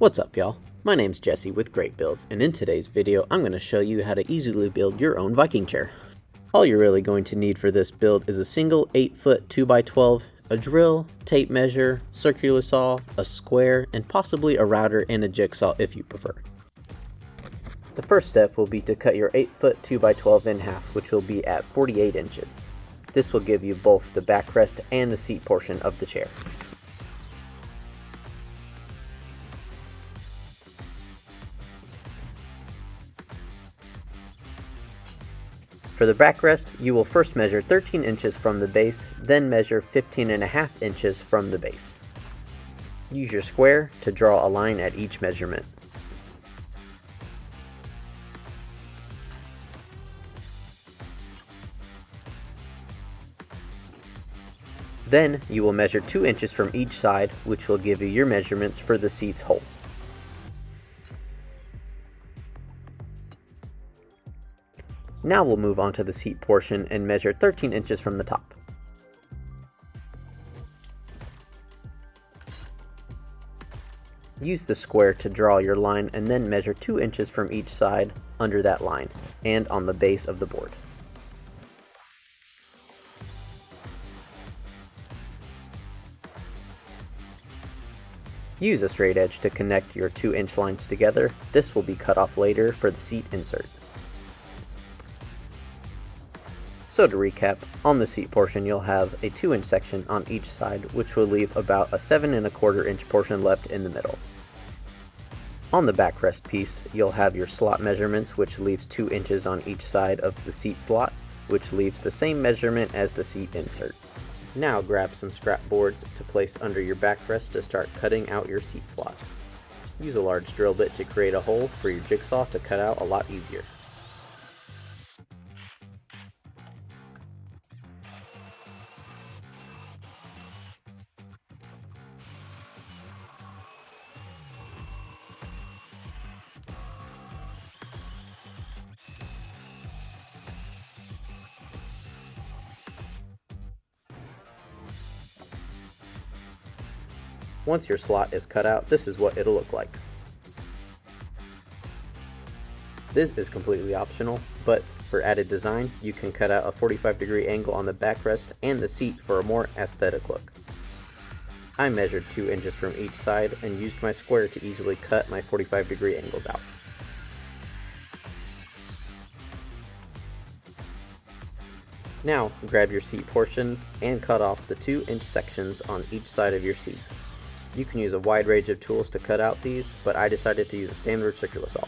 What's up, y'all? My name's Jesse with Greatt Builds, and in today's video I'm going to show you how to easily build your own Viking chair. All you're really going to need for this build is a single 8-foot 2x12, a drill, tape measure, circular saw, a square, and possibly a router and a jigsaw if you prefer. The first step will be to cut your 8-foot 2x12 in half, which will be at 48 inches. This will give you both the backrest and the seat portion of the chair. For the backrest, you will first measure 13 inches from the base, then measure 15.5 inches from the base. Use your square to draw a line at each measurement. Then you will measure 2 inches from each side, which will give you your measurements for the seat's hole. Now we'll move on to the seat portion and measure 13 inches from the top. Use the square to draw your line and then measure 2 inches from each side under that line and on the base of the board. Use a straight edge to connect your 2-inch lines together. This will be cut off later for the seat insert. So to recap, on the seat portion you'll have a 2-inch section on each side, which will leave about a 7.25 inch portion left in the middle. On the backrest piece, you'll have your slot measurements, which leaves 2 inches on each side of the seat slot, which leaves the same measurement as the seat insert. Now grab some scrap boards to place under your backrest to start cutting out your seat slot. Use a large drill bit to create a hole for your jigsaw to cut out a lot easier. Once your slot is cut out, this is what it'll look like. This is completely optional, but for added design, you can cut out a 45-degree angle on the backrest and the seat for a more aesthetic look. I measured 2 inches from each side and used my square to easily cut my 45-degree angles out. Now, grab your seat portion and cut off the 2-inch sections on each side of your seat. You can use a wide range of tools to cut out these, but I decided to use a standard circular saw.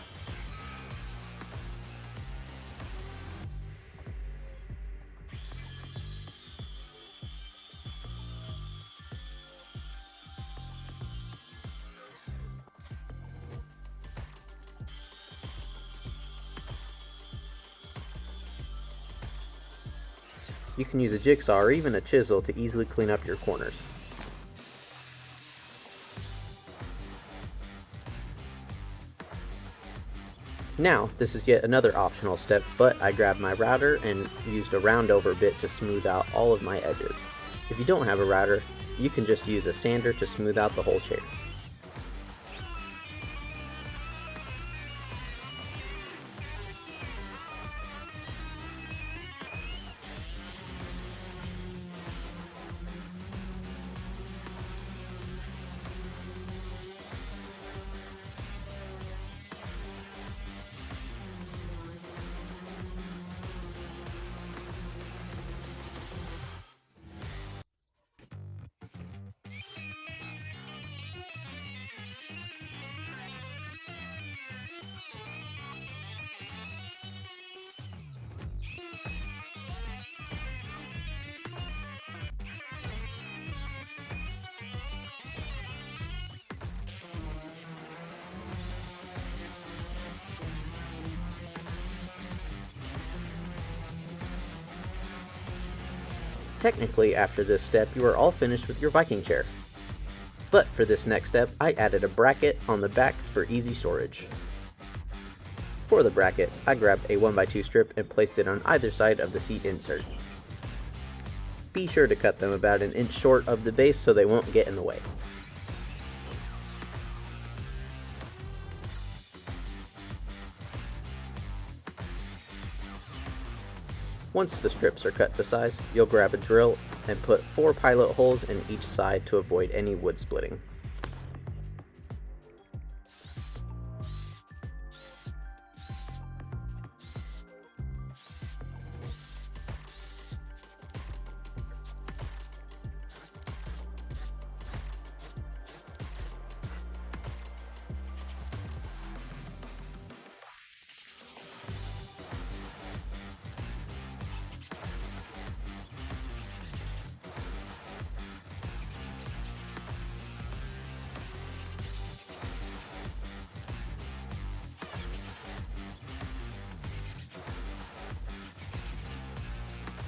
You can use a jigsaw or even a chisel to easily clean up your corners. Now, this is yet another optional step, but I grabbed my router and used a round over bit to smooth out all of my edges. If you don't have a router, you can just use a sander to smooth out the whole chair. Technically, after this step, you are all finished with your Viking chair. But for this next step, I added a bracket on the back for easy storage. For the bracket, I grabbed a 1x2 strip and placed it on either side of the seat insert. Be sure to cut them about an inch short of the base so they won't get in the way. Once the strips are cut to size, you'll grab a drill and put 4 pilot holes in each side to avoid any wood splitting.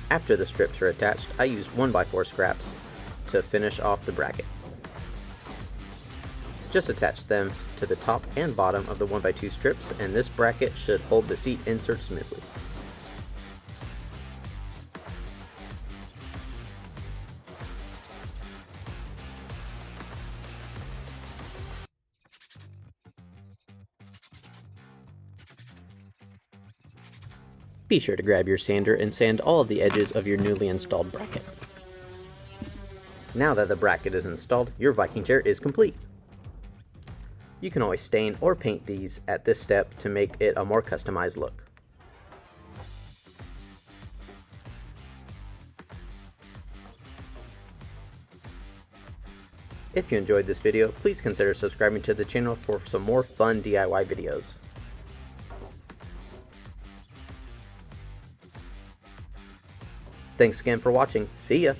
After the strips are attached, I used 1x4 scraps to finish off the bracket. Just attach them to the top and bottom of the 1x2 strips, and this bracket should hold the seat insert smoothly. Be sure to grab your sander and sand all of the edges of your newly installed bracket. Now that the bracket is installed, your Viking chair is complete. You can always stain or paint these at this step to make it a more customized look. If you enjoyed this video, please consider subscribing to the channel for some more fun DIY videos. Thanks again for watching. See ya!